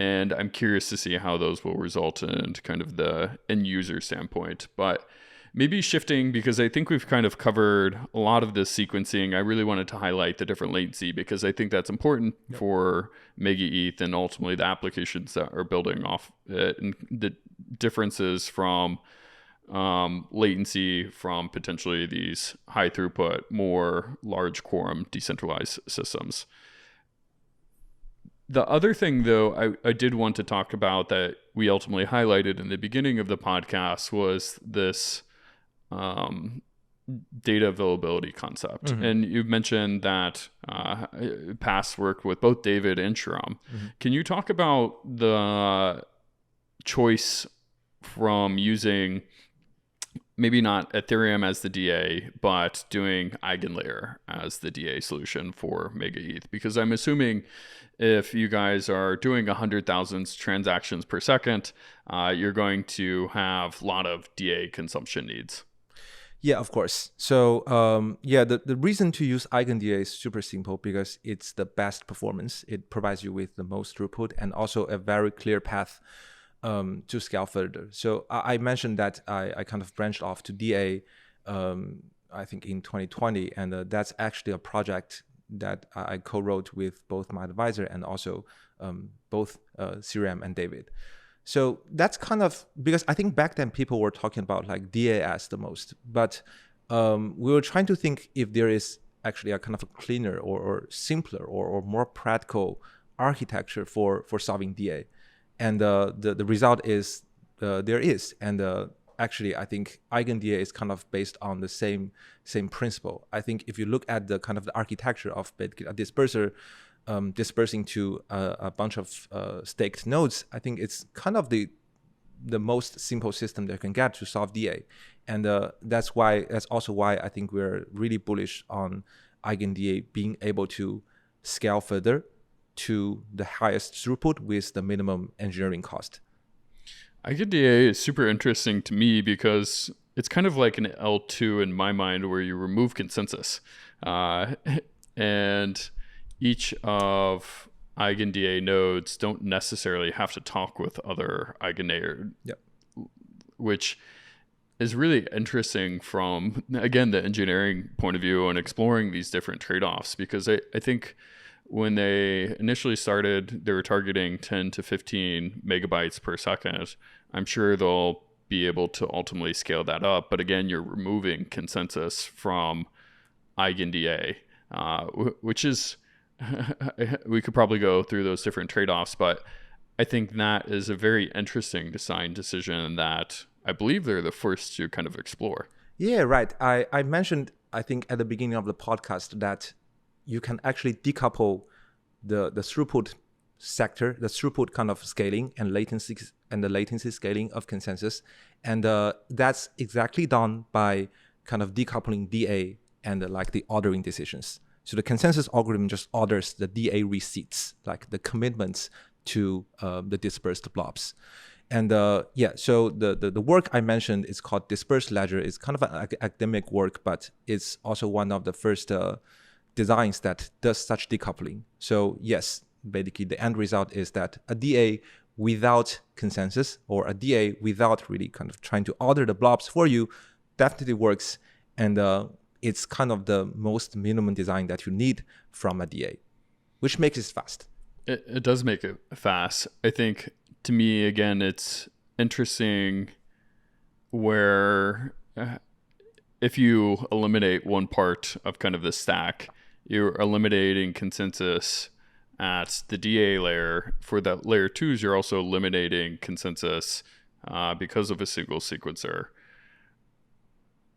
And I'm curious to see how those will result in kind of the end user standpoint. But maybe shifting, because I think we've kind of covered a lot of this sequencing. I really wanted to highlight the different latency, because I think that's important for MegaETH and ultimately the applications that are building off it, and the differences from latency from potentially these high throughput, more large quorum decentralized systems. The other thing, though, I did want to talk about that we ultimately highlighted in the beginning of the podcast was this data availability concept. Mm-hmm. And you've mentioned that past work with both David and Shram. Mm-hmm. Can you talk about the choice from using maybe not Ethereum as the DA, but doing EigenLayer as the DA solution for MegaETH? Because I'm assuming if you guys are doing 100,000 transactions per second, you're going to have a lot of DA consumption needs. Yeah, of course. So the reason to use EigenDA is super simple, because it's the best performance. It provides you with the most throughput and also a very clear path to scale further. So I mentioned that I kind of branched off to DA, I think in 2020, and that's actually a project that I co-wrote with both my advisor and also both Shram and David. So that's kind of, because I think back then people were talking about like DA as the most, but we were trying to think if there is actually a kind of a cleaner or simpler or more practical architecture for solving DA. And the result is there is. And actually, I think EigenDA is kind of based on the same principle. I think if you look at the kind of the architecture of basically a disperser dispersing to a bunch of staked nodes, I think it's kind of the most simple system that you can get to solve DA. And that's also why I think we're really bullish on EigenDA being able to scale further to the highest throughput with the minimum engineering cost. EigenDA is super interesting to me because it's kind of like an L2 in my mind, where you remove consensus. And each of EigenDA nodes don't necessarily have to talk with other EigenDA, yep. which is really interesting from, again, the engineering point of view and exploring these different trade-offs. Because I think when they initially started, they were targeting 10 to 15 megabytes per second. I'm sure they'll be able to ultimately scale that up. But again, you're removing consensus from EigenDA, which is, we could probably go through those different trade-offs, but I think that is a very interesting design decision that I believe they're the first to kind of explore. Yeah, right. I mentioned, I think at the beginning of the podcast, that you can actually decouple the throughput sector, the throughput kind of scaling and the latency scaling of consensus. And that's exactly done by kind of decoupling DA and like the ordering decisions. So the consensus algorithm just orders the DA receipts, like the commitments to the dispersed blobs. And so the work I mentioned is called Dispersed Ledger. It's kind of an academic work, but it's also one of the first designs that does such decoupling. So yes, basically the end result is that a DA without consensus, or a DA without really kind of trying to order the blobs for you, definitely works. And it's kind of the most minimum design that you need from a DA, which makes it fast. It does make it fast. I think, to me, again, it's interesting where if you eliminate one part of kind of the stack, you're eliminating consensus at the DA layer. For the layer 2s, you're also eliminating consensus because of a single sequencer.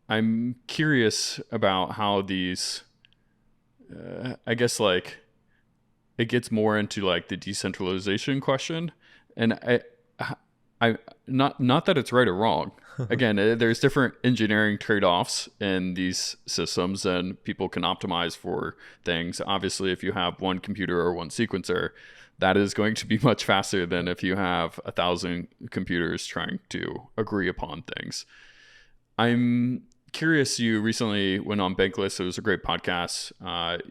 I'm curious about how these, I guess, like, it gets more into like the decentralization question. And I not that it's right or wrong. Again, there's different engineering trade-offs in these systems, and people can optimize for things. Obviously, if you have one computer or one sequencer, that is going to be much faster than if you have 1,000 computers trying to agree upon things. I'm curious, you recently went on Bankless. It was a great podcast.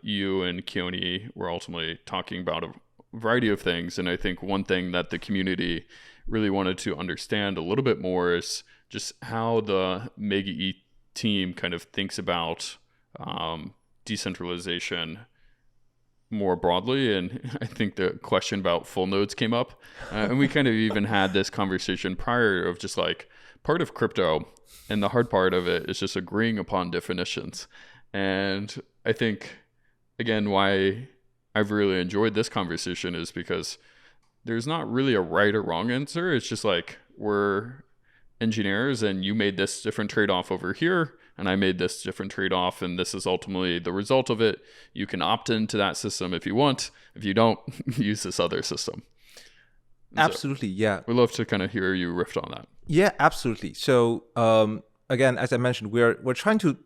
You and Keone were ultimately talking about a variety of things. And I think one thing that the community really wanted to understand a little bit more is just how the MegaETH team kind of thinks about decentralization more broadly. And I think the question about full nodes came up. And we kind of even had this conversation prior of just like, part of crypto and the hard part of it is just agreeing upon definitions. And I think, again, why I've really enjoyed this conversation is because there's not really a right or wrong answer. It's just like, we're engineers and you made this different trade-off over here and I made this different trade-off, and this is ultimately the result of it. You can opt into that system if you want. If you don't, use this other system. Absolutely, yeah. We'd love to kind of hear you riff on that. Yeah, absolutely. So again, as I mentioned, we're trying to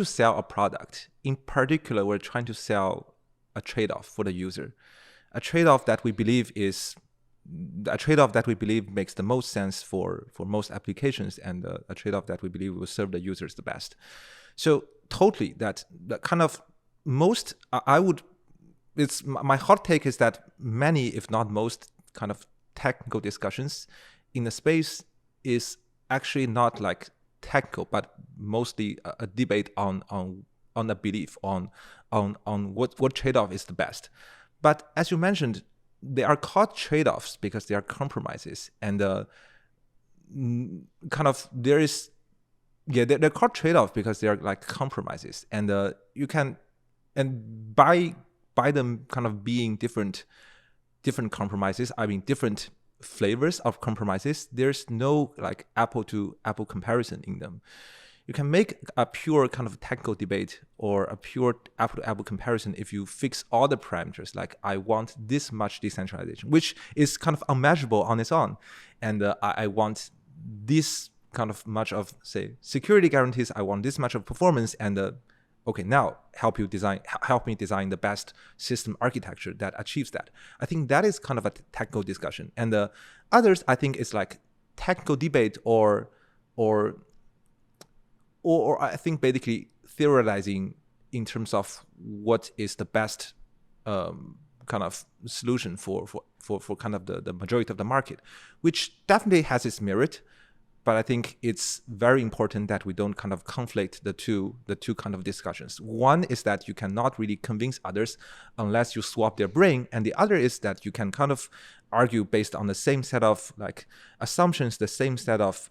sell a product. In particular, we're trying to sell a trade-off for the user, a trade-off that we believe makes the most sense for most applications, and a trade-off that we believe will serve the users the best. So totally, that kind of most it's my hot take is that many, if not most, kind of technical discussions in the space is actually not like technical, but mostly a debate on a belief on what trade-off is the best. But as you mentioned, they are called trade-offs because they are compromises, and kind of they're called trade-offs because they are like compromises, and you can, and by them kind of being different compromises, I mean different flavors of compromises. There's no like apple to apple comparison in them. You can make a pure kind of technical debate or a pure apple to apple comparison if you fix all the parameters. Like I want this much decentralization, which is kind of unmeasurable on its own, and I want this kind of much of, say, security guarantees. I want this much of performance, and okay, now help me design the best system architecture that achieves that. I think that is kind of a technical discussion, and the others I think is like technical debate or I think basically theorizing in terms of what is the best kind of solution for kind of the majority of the market, which definitely has its merit. But I think it's very important that we don't kind of conflate the two kind of discussions. One is that you cannot really convince others unless you swap their brain, and the other is that you can kind of argue based on the same set of like assumptions, the same set of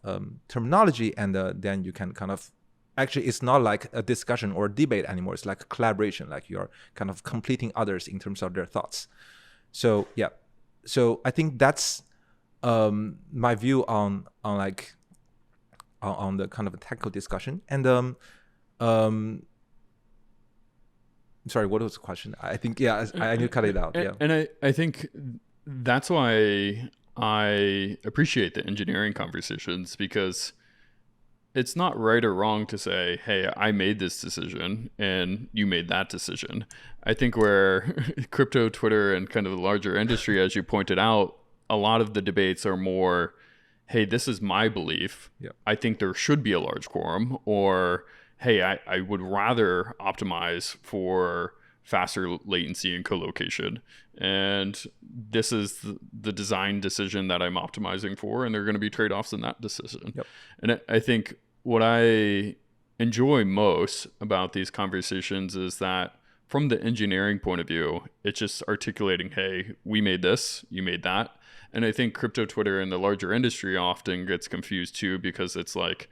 terminology, and then you can kind of actually, it's not like a discussion or a debate anymore. It's like a collaboration, like you're kind of completing others in terms of their thoughts. So yeah, so I think that's my view on like on the kind of a technical discussion. And sorry, what was the question? I think I need to cut it out. Yeah, and I think that's why I appreciate the engineering conversations, because it's not right or wrong to say, hey, I made this decision and you made that decision. I think where crypto, Twitter, and kind of the larger industry, as you pointed out, a lot of the debates are more, hey, this is my belief. Yep. I think there should be a large quorum, or, hey, I would rather optimize for faster latency and co-location. And this is the design decision that I'm optimizing for, and there are going to be trade-offs in that decision. Yep. And I think what I enjoy most about these conversations is that from the engineering point of view, it's just articulating, hey, we made this, you made that. And I think crypto, Twitter, and the larger industry often gets confused too, because it's like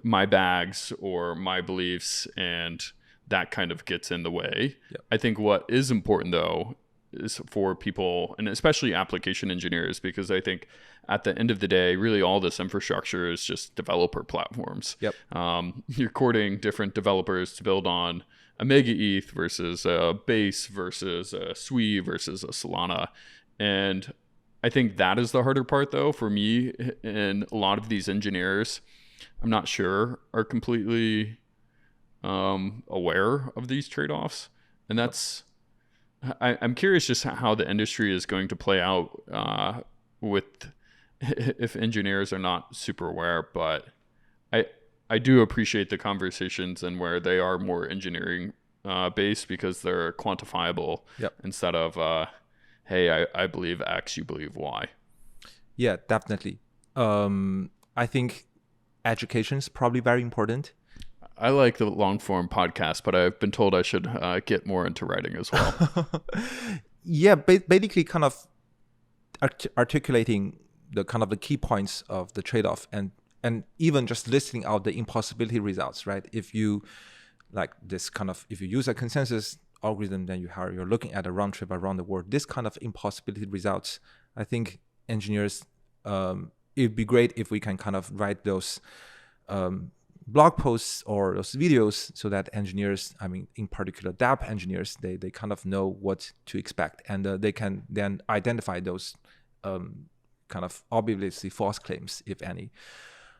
my bags or my beliefs, and that kind of gets in the way. Yep. I think what is important though is for people, and especially application engineers, because I think at the end of the day, really all this infrastructure is just developer platforms. Yep. You're courting different developers to build on a MegaETH versus a Base versus a Sui versus a Solana. And I think that is the harder part though for me, and a lot of these engineers, I'm not sure, are completely aware of these trade-offs. And that's, I'm curious just how the industry is going to play out with if engineers are not super aware. But I do appreciate the conversations and where they are more engineering based, because they're quantifiable. Yep. Instead of hey, I believe X, you believe Y. Yeah, definitely. I think education is probably very important. I like the long form podcast, but I've been told I should get more into writing as well. Yeah, basically kind of articulating the kind of the key points of the trade-off, and even just listing out the impossibility results, right? If you like this kind of, if you use a consensus algorithm, then you're looking at a round trip around the world. This kind of impossibility results, I think engineers, it'd be great if we can kind of write those blog posts or those videos so that engineers, I mean, in particular DApp engineers, they kind of know what to expect, and they can then identify those kind of obviously false claims, if any.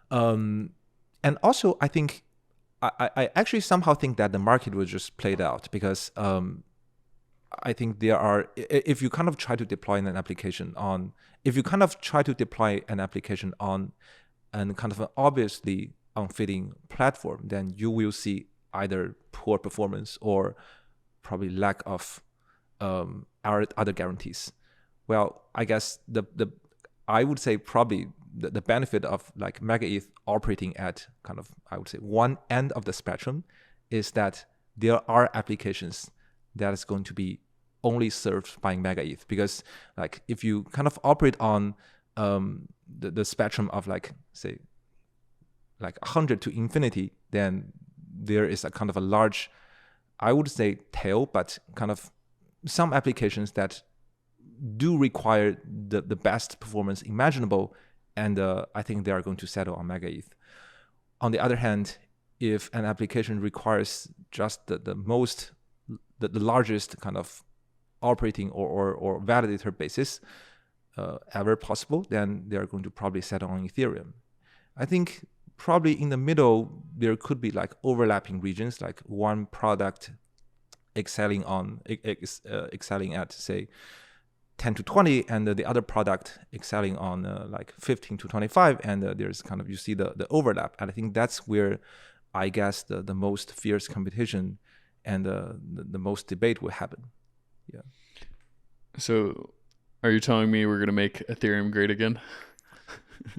And also, I think, I actually somehow think that the market was just played out, because I think there are, if you kind of try to deploy an application on, and kind of an obviously unfitting platform, then you will see either poor performance or probably lack of other guarantees. Well, I guess I would say probably the benefit of like MegaETH operating at kind of, I would say, one end of the spectrum is that there are applications that is going to be only served by MegaETH. Because like if you kind of operate on the spectrum of like, say, like 100 to infinity, then there is a kind of a large, I would say tail, but kind of some applications that do require the best performance imaginable, and I think they are going to settle on MegaETH. On the other hand, if an application requires just the largest kind of operating or validator basis ever possible, then they are going to probably settle on Ethereum. I think probably in the middle, there could be like overlapping regions, like one product excelling at, say, 10 to 20, and the other product excelling on like 15 to 25, and there's kind of, you see the overlap. And I think that's where I guess the most fierce competition and the most debate will happen. Yeah. So are you telling me we're going to make Ethereum great again?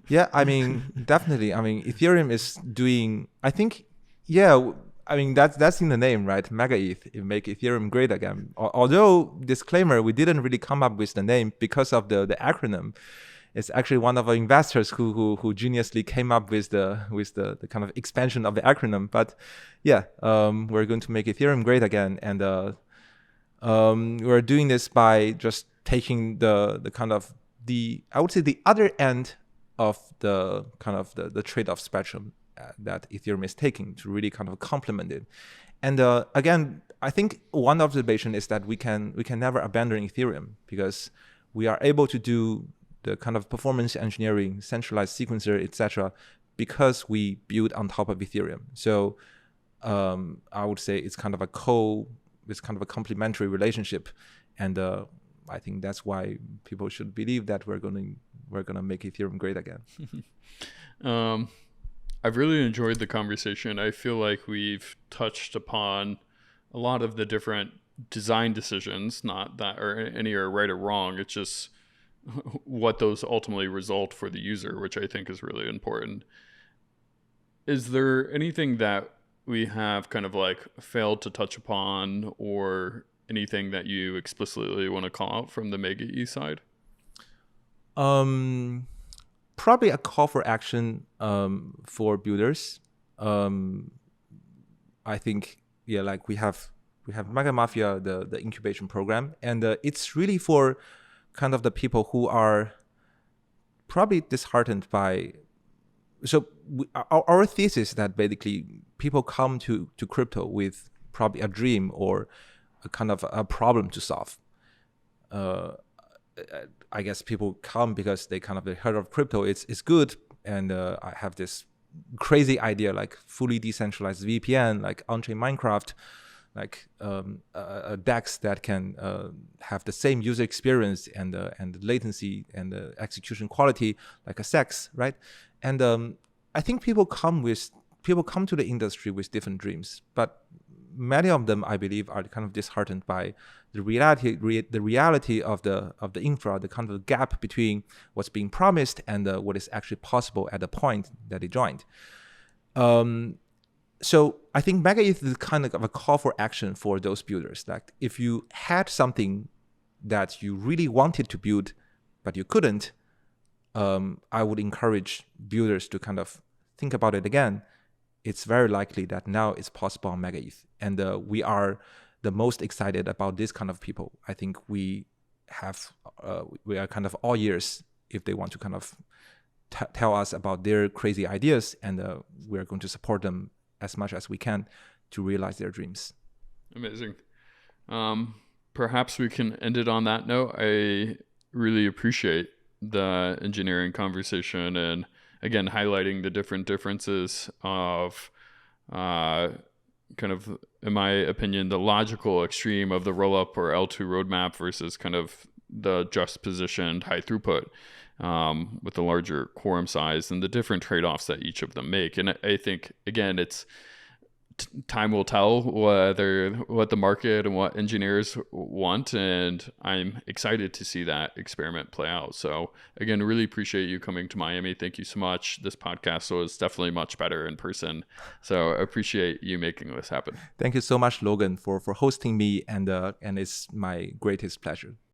Yeah, I mean, definitely. I mean, Ethereum is doing, I think, yeah, I mean, that's in the name, right? MegaETH, make Ethereum great again. Although, disclaimer, we didn't really come up with the name because of the acronym. It's actually one of our investors who geniusly came up with the kind of expansion of the acronym. But yeah, we're going to make Ethereum great again, and we're doing this by just taking the kind of I would say the other end of the kind of the trade-off spectrum that Ethereum is taking to really kind of complement it. And again, I think one observation is that we can never abandon Ethereum, because we are able to do the kind of performance engineering, centralized sequencer, etc., because we build on top of Ethereum. So I would say it's kind of a complementary relationship, and I think that's why people should believe that we're gonna make Ethereum great again. I've really enjoyed the conversation. I feel like we've touched upon a lot of the different design decisions, not that or any are right or wrong. It's just what those ultimately result for the user, which I think is really important. Is there anything that we have kind of like failed to touch upon, or anything that you explicitly want to call out from the MegaETH side? Probably a call for action for builders. I think, yeah, like we have Mega Mafia, the incubation program, and it's really for kind of the people who are probably disheartened by. So our thesis is that basically people come to crypto with probably a dream or a kind of a problem to solve. I guess people come because they kind of heard of crypto. It's good, and I have this crazy idea, like fully decentralized VPN, like on-chain Minecraft, like a DEX that can have the same user experience and latency and execution quality like a SEX, right? And I think people come to the industry with different dreams, but many of them, I believe, are kind of disheartened by the reality of the infra, the kind of gap between what's being promised and what is actually possible at the point that they joined. So I think MegaETH is kind of a call for action for those builders. Like, if you had something that you really wanted to build, but you couldn't, I would encourage builders to kind of think about it again. It's very likely that now it's possible on MegaETH, and we are the most excited about this kind of people. I think we are kind of all ears if they want to kind of tell us about their crazy ideas, and we're going to support them as much as we can to realize their dreams. Amazing. Perhaps we can end it on that note. I really appreciate the engineering conversation, and again, highlighting the different differences of kind of, in my opinion, the logical extreme of the rollup or L2 roadmap versus kind of the just positioned high throughput with the larger quorum size, and the different trade-offs that each of them make. And I think, again, it's time will tell what the market and what engineers want, and I'm excited to see that experiment play out. So again, really appreciate you coming to Miami. Thank you so much. This podcast was definitely much better in person, so I appreciate you making this happen. Thank you so much, Logan, for hosting me, and it's my greatest pleasure.